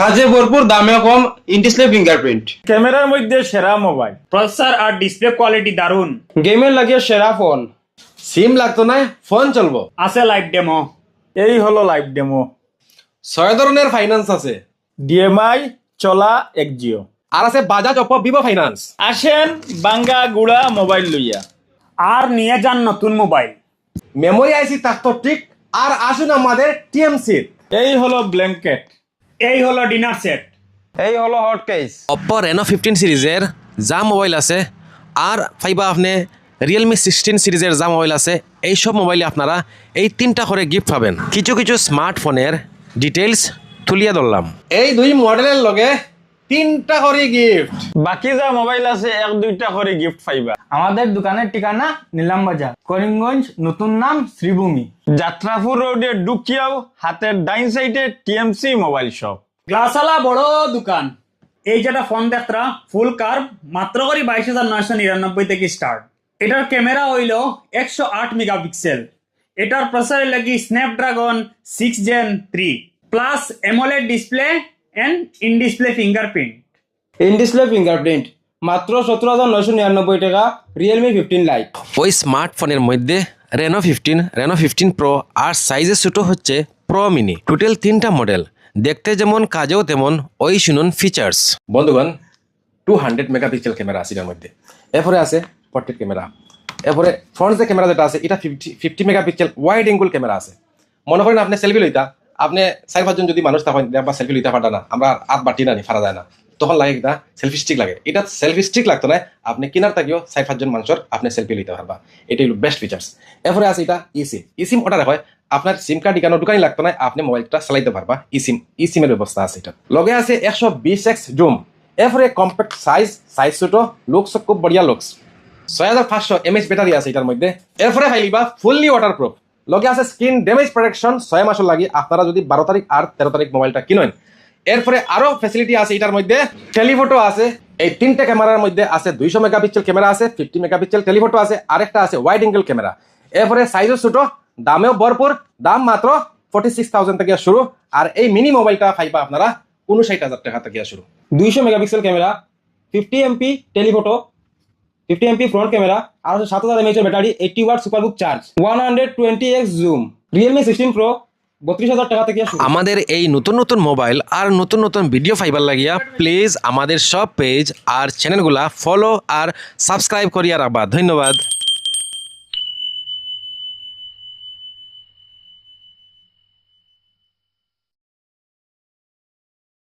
কাজে ভরপুর, দামে কম, ইন ডিসপ্লে ফিঙ্গারপ্রিন্ট। ক্যামেরার মধ্যে সেরা মোবাইল, প্রসেসর আর ডিসপ্লে কোয়ালিটি দারুন। গেমের লাগিয়ে সেরা ফোন। সিম লাগতো না, ফোন চলবো। আছে লাইভ ডেমো। এই হলো লাইভ ডেমো। 6 ধরনের ফাইন্যান্স আছে। ডিএমআই, চলা, এক্সজিও। আর আছে বাজাজ, অপো, ভিভো ফাইন্যান্স। আসেন বাঙ্গা গুড়া মোবাইল লইয়া আর নিয়ে যান নতুন মোবাইল। মেমোরি আইসি থাকতো ঠিক। আর আসুন আমাদের টিএমসি। এই হলো ব্ল্যাঙ্কেট, এই হলো ডিনার সেট, এই হলো হট কেস। Oppo Reno 15 সিরিজের যা মোবাইল আছে আর পাইবা আপনি Realme 16 সিরিজের যা মোবাইল আছে এই সব মোবাইলে আপনারা এই 3টা করে গিফট পাবেন। কিছু কিছু স্মার্টফোনের ডিটেইলস তুলিয়া ধরলাম। এই দুই মডেলের লগে 3টা করে গিফট। বাকি যা মোবাইল আছে 1-2টা করে গিফট পাইবা। আমাদের দোকানের ঠিকানা নিলাম বাজার, করিমগঞ্জ, নতুন নাম শ্রীভূমি। যাত্রাপুর রোডে ঢুকিয়াও হাতের ডাইন সাইডে টিএমসি মোবাইল শপ। গ্লাসওয়ালা বড় দোকান। এই যেটা ফোন দেখরা ফুল কার্ভ মাত্র করে 22,999 থেকে স্টার্ট। এটার ক্যামেরা হইল 108 মেগাপিক্সেল। এটার প্রসেসর লাগি Snapdragon 6 Gen 3 plus AMOLED display and in display fingerprint. In display fingerprint মাত্র 17,999 টাকা। Realme 15 Lite. ওই স্মার্টফোনের মধ্যে Reno 15, Reno 15 Pro আর সাইজে ছোটো হচ্ছে Pro Mini। টোটাল 3টা মডেল, দেখতে যেমন কাজেও তেমন। ওই শুনুন ফিচার্স। বন্ধুগণ, 200 মেগাপিক্সেল ক্যামেরা আছে এর মধ্যে। এরপরে আছে পোর্ট্রেট ক্যামেরা। এরপরে ফ্রন্ট যে ক্যামেরা যেটা আছে এটা 50 মেগাপিক্সেল ওয়াইড অ্যাঙ্গেল ক্যামেরা আছে। মনে করেন আপনি সেলফি লইতা, আপনি 4-5 জন যদি মানুষ তখন দেখবা সেলফি লইতে পারতা না, আমরা হাত বাটি না ফারা যায় না, তখন লাগে এটা সেলফি স্টিক লাগে। এটা সেলফি স্টিক লাগতো না, আপনি কিনার থাকিও 4-5 জন মানুষের আপনি সেলফি লইতে পারবা। এটাই হলো বেস্ট ফিচার্স। এরপরে আছে এটা ইসিম অর্ডার হয়। আপনার সিম কার্ড ইকানো দোকানে লাগতো না, আপনি মোবাইলটা চালাইতে পারবা। ইসিমের ব্যবস্থা আছে এটা। লগে আছে 120x জুম। এরপরে কম্প্যাক্ট সাইজ ছোট, লুকস খুব বড়িয়া লুকস। 6500 mAh ব্যাটারি আছে এটার মধ্যে। এরপরে ফাইলিবা ফুললি ওয়াটারপ্রুফ। লগে আছে স্ক্রিন ড্যামেজ প্রোটেকশন 6 মাসের লাগি আপনারা যদি 12 তারিখ আর 13 তারিখ মোবাইলটা কিনেন। এরপরে আরো ফ্যাসিলিটি আছে এটার মধ্যে। টেলিফটো আছে। এই 3টে ক্যামেরার মধ্যে আছে 200 মেগাপিক্সেল ক্যামেরা আছে, 50 মেগাপিক্সেল টেলিফটো আছে, আরেকটা আছে ওয়াইড অ্যাঙ্গেল ক্যামেরা। এরপরে সাইজও ছোট, দামেও ভরপুর। দাম মাত্র 46,000 থেকে শুরু। আর এই মিনি মোবাইলটা পাইবা আপনারা 59,000 টাকা থেকে শুরু। 200 megapixel camera, 50 MP telephoto, 50 MP front camera, আর 7000 mAh battery, 80 watt supervooc charge, 120x zoom. Realme 16 Pro 32,000 টাকা থেকে শুরু। আমাদের এই নতুন নতুন মোবাইল আর নতুন নতুন ভিডিও ফাইবার লাগিয়া প্লিজ আমাদের সব পেজ আর চ্যানেলগুলা ফলো আর সাবস্ক্রাইব করিয়া রাখবা। ধন্যবাদ।